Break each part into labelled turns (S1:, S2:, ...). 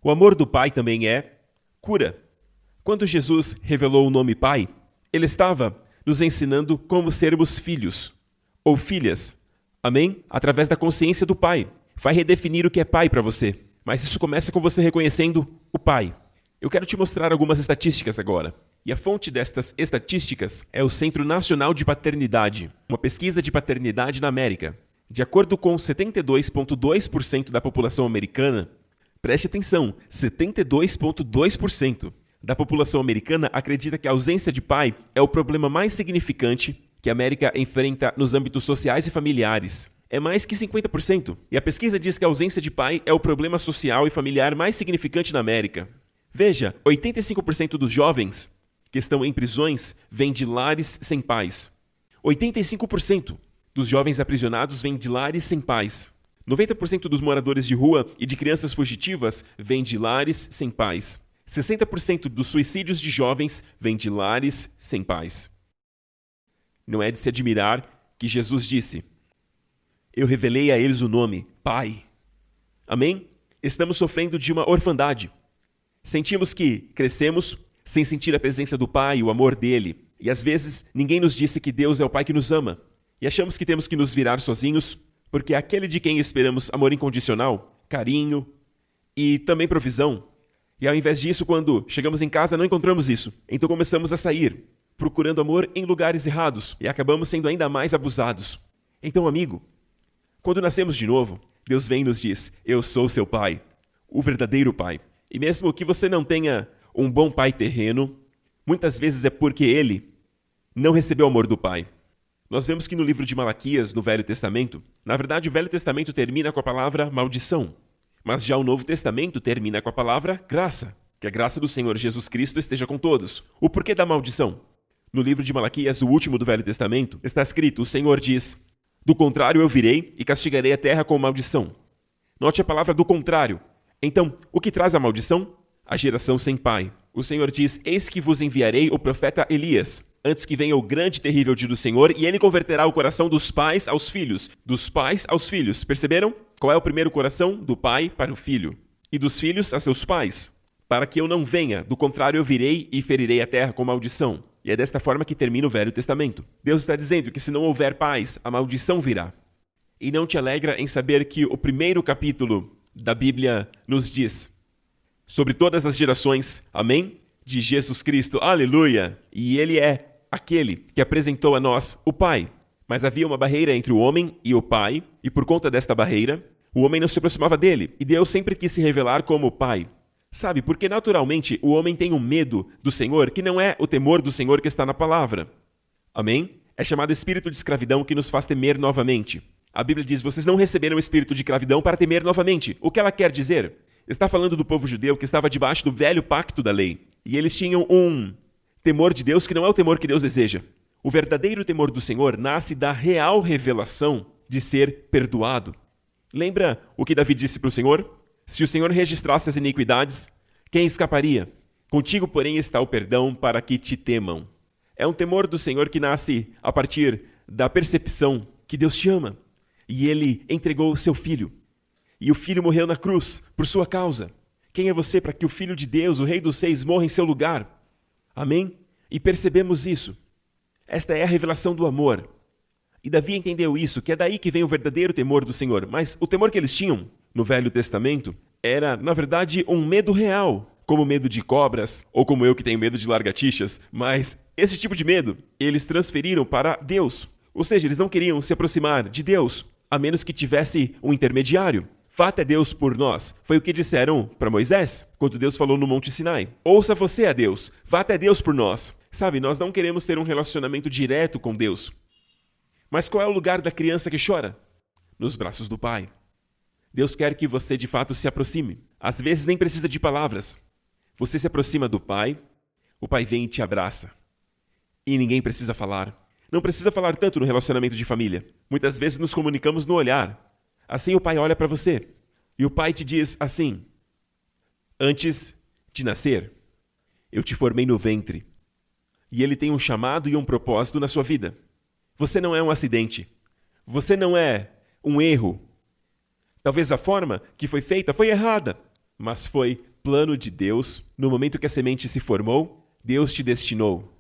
S1: O amor do Pai também é cura. Quando Jesus revelou o nome Pai, ele estava nos ensinando como sermos filhos ou filhas. Amém? Através da consciência do Pai. Vai redefinir o que é Pai para você. Mas isso começa com você reconhecendo o Pai. Eu quero te mostrar algumas estatísticas agora. E a fonte destas estatísticas é o Centro Nacional de Paternidade, uma pesquisa de paternidade na América. De acordo com 72,2% da população americana, preste atenção, 72,2% da população americana acredita que a ausência de pai é o problema mais significante que a América enfrenta nos âmbitos sociais e familiares. É mais que 50%. E a pesquisa diz que a ausência de pai é o problema social e familiar mais significante na América. Veja, 85% dos jovens que estão em prisões vêm de lares sem pais. 85% dos jovens aprisionados vêm de lares sem pais. 90% dos moradores de rua e de crianças fugitivas vêm de lares sem pais. 60% dos suicídios de jovens vêm de lares sem pais. Não é de se admirar que Jesus disse: eu revelei a eles o nome, Pai. Amém? Estamos sofrendo de uma orfandade. Sentimos que crescemos sem sentir a presença do Pai, o amor dele. E às vezes ninguém nos disse que Deus é o Pai que nos ama. E achamos que temos que nos virar sozinhos, porque é aquele de quem esperamos amor incondicional, carinho e também provisão. E ao invés disso, quando chegamos em casa, não encontramos isso. Então começamos a sair, procurando amor em lugares errados e acabamos sendo ainda mais abusados. Então, amigo, quando nascemos de novo, Deus vem e nos diz: eu sou seu Pai, o verdadeiro Pai. E mesmo que você não tenha um bom pai terreno, muitas vezes é porque ele não recebeu o amor do Pai. Nós vemos que no livro de Malaquias, no Velho Testamento, na verdade o Velho Testamento termina com a palavra maldição, mas já o Novo Testamento termina com a palavra graça, que a graça do Senhor Jesus Cristo esteja com todos. O porquê da maldição? No livro de Malaquias, o último do Velho Testamento, está escrito: o Senhor diz: do contrário eu virei e castigarei a terra com maldição. Note a palavra do contrário. Então, o que traz a maldição? A geração sem pai. O Senhor diz: eis que vos enviarei o profeta Elias, antes que venha o grande e terrível dia do Senhor, e ele converterá o coração dos pais aos filhos, dos pais aos filhos. Perceberam? Qual é o primeiro coração? Do pai para o filho, e dos filhos a seus pais, para que eu não venha, do contrário eu virei e ferirei a terra com maldição. E é desta forma que termina o Velho Testamento. Deus está dizendo que se não houver paz, a maldição virá. E não te alegra em saber que o primeiro capítulo da Bíblia nos diz sobre todas as gerações, amém? De Jesus Cristo, aleluia! E ele é aquele que apresentou a nós o Pai. Mas havia uma barreira entre o homem e o Pai, e por conta desta barreira, o homem não se aproximava dele. E Deus sempre quis se revelar como Pai. Sabe, porque naturalmente o homem tem um medo do Senhor, que não é o temor do Senhor que está na palavra. Amém? É chamado espírito de escravidão que nos faz temer novamente. A Bíblia diz: vocês não receberam o espírito de escravidão para temer novamente. O que ela quer dizer? Está falando do povo judeu que estava debaixo do velho pacto da lei. E eles tinham um temor de Deus que não é o temor que Deus deseja. O verdadeiro temor do Senhor nasce da real revelação de ser perdoado. Lembra o que Davi disse para o Senhor? Se o Senhor registrasse as iniquidades, quem escaparia? Contigo, porém, está o perdão para que te temam. É um temor do Senhor que nasce a partir da percepção que Deus te ama. E ele entregou o seu filho. E o filho morreu na cruz por sua causa. Quem é você para que o Filho de Deus, o Rei dos Seis, morra em seu lugar? Amém? E percebemos isso. Esta é a revelação do amor. E Davi entendeu isso, que é daí que vem o verdadeiro temor do Senhor. Mas o temor que eles tinham no Velho Testamento era, na verdade, um medo real, como medo de cobras, ou como eu que tenho medo de lagartixas. Mas esse tipo de medo, eles transferiram para Deus. Ou seja, eles não queriam se aproximar de Deus, a menos que tivesse um intermediário. Vá até Deus por nós. Foi o que disseram para Moisés, quando Deus falou no Monte Sinai. Ouça você a Deus. Vá até Deus por nós. Sabe, nós não queremos ter um relacionamento direto com Deus. Mas qual é o lugar da criança que chora? Nos braços do Pai. Deus quer que você de fato se aproxime. Às vezes nem precisa de palavras. Você se aproxima do Pai, o Pai vem e te abraça. E ninguém precisa falar. Não precisa falar tanto no relacionamento de família. Muitas vezes nos comunicamos no olhar. Assim o Pai olha para você. E o Pai te diz assim: antes de nascer, eu te formei no ventre. E Ele tem um chamado e um propósito na sua vida. Você não é um acidente. Você não é um erro. Talvez a forma que foi feita foi errada. mas foi plano de Deus. No momento que a semente se formou, Deus te destinou.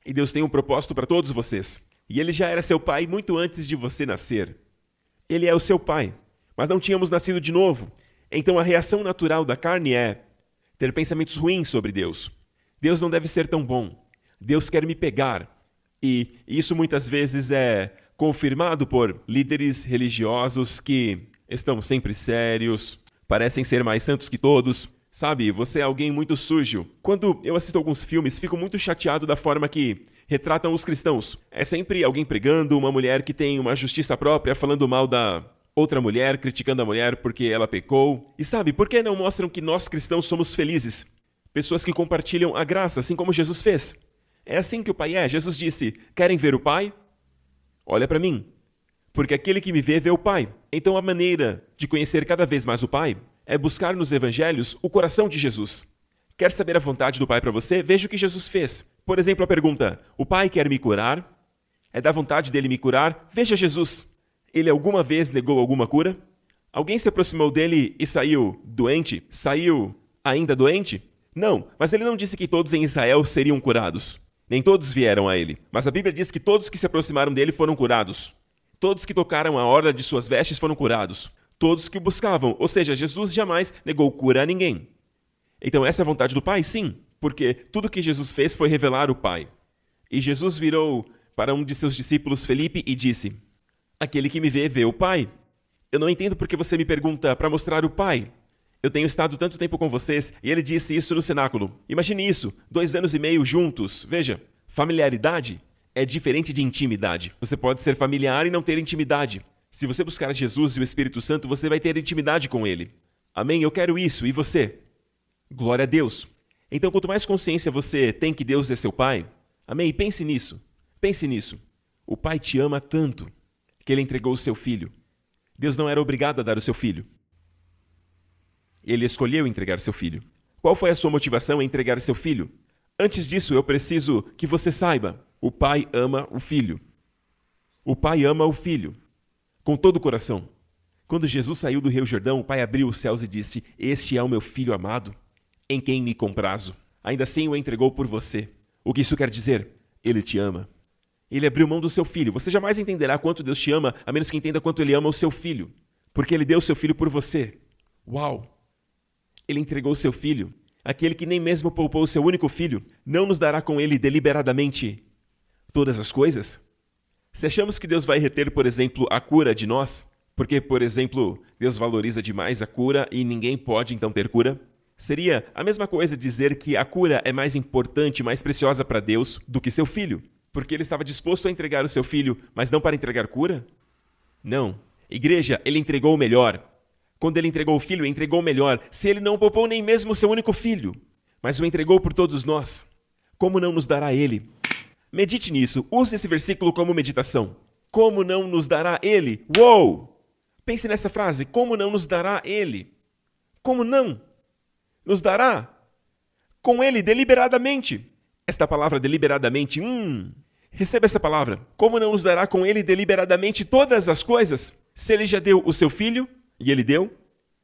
S1: E Deus tem um propósito para todos vocês. E Ele já era seu pai muito antes de você nascer. Ele é o seu pai, mas não tínhamos nascido de novo. Então a reação natural da carne é ter pensamentos ruins sobre Deus. Deus não deve ser tão bom. Deus quer me pegar. E isso muitas vezes é confirmado por líderes religiosos que estão sempre sérios, parecem ser mais santos que todos. Sabe, você é alguém muito sujo. Quando eu assisto alguns filmes, fico muito chateado da forma que retratam os cristãos. É sempre alguém pregando, uma mulher que tem uma justiça própria, falando mal da outra mulher, criticando a mulher porque ela pecou. E sabe, por que não mostram que nós cristãos somos felizes? Pessoas que compartilham a graça, assim como Jesus fez. É assim que o Pai é. Jesus disse, querem ver o Pai? Olha para mim. Porque aquele que me vê, vê o Pai. Então a maneira de conhecer cada vez mais o Pai é buscar nos evangelhos o coração de Jesus. Quer saber a vontade do Pai para você? Veja o que Jesus fez. Por exemplo, a pergunta, o Pai quer me curar? É da vontade dele me curar? Veja Jesus. Ele alguma vez negou alguma cura? Alguém se aproximou dele e saiu doente? Saiu ainda doente? Não, mas ele não disse que todos em Israel seriam curados. Nem todos vieram a ele. Mas a Bíblia diz que todos que se aproximaram dele foram curados. Todos que tocaram a orla de suas vestes foram curados. Todos que o buscavam. Ou seja, Jesus jamais negou cura a ninguém. Então essa é a vontade do Pai? Sim. Porque tudo que Jesus fez foi revelar o Pai. E Jesus virou para um de seus discípulos, Felipe, e disse, aquele que me vê, vê o Pai. Eu não entendo porque você me pergunta para mostrar o Pai. Eu tenho estado tanto tempo com vocês e ele disse isso no cenáculo. Imagine isso, 2 anos e meio juntos. Veja, familiaridade é diferente de intimidade. Você pode ser familiar e não ter intimidade. Se você buscar Jesus e o Espírito Santo, você vai ter intimidade com ele. Amém? Eu quero isso. E você? Glória a Deus. Então, quanto mais consciência você tem que Deus é seu Pai, amém? Pense nisso. Pense nisso. O Pai te ama tanto que ele entregou o seu filho. Deus não era obrigado a dar o seu filho. Ele escolheu entregar seu filho. Qual foi a sua motivação em entregar seu filho? Antes disso, eu preciso que você saiba. O Pai ama o Filho. O Pai ama o Filho. Com todo o coração. Quando Jesus saiu do Rio Jordão, o Pai abriu os céus e disse, este é o meu Filho amado, em quem me comprazo. Ainda assim o entregou por você. O que isso quer dizer? Ele te ama. Ele abriu mão do seu filho. Você jamais entenderá quanto Deus te ama, a menos que entenda quanto ele ama o seu filho. Porque ele deu o seu filho por você. Uau! Ele entregou o seu filho. Aquele que nem mesmo poupou o seu único filho, não nos dará com ele deliberadamente todas as coisas? Se achamos que Deus vai reter, por exemplo, a cura de nós, porque, por exemplo, Deus valoriza demais a cura e ninguém pode então ter cura, seria a mesma coisa dizer que a cura é mais importante, mais preciosa para Deus do que seu filho, porque ele estava disposto a entregar o seu filho, mas não para entregar cura? Não. Igreja, ele entregou o melhor. Quando ele entregou o filho, entregou o melhor. Se ele não poupou nem mesmo o seu único filho, mas o entregou por todos nós, como não nos dará ele? Medite nisso. Use esse versículo como meditação. Como não nos dará ele? Uou! Pense nessa frase. Como não nos dará ele? Como não? Nos dará? Com ele, deliberadamente. Esta palavra deliberadamente, receba essa palavra. Como não nos dará com ele deliberadamente todas as coisas? Se ele já deu o seu filho, e ele deu,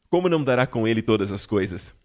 S1: como não dará com ele todas as coisas?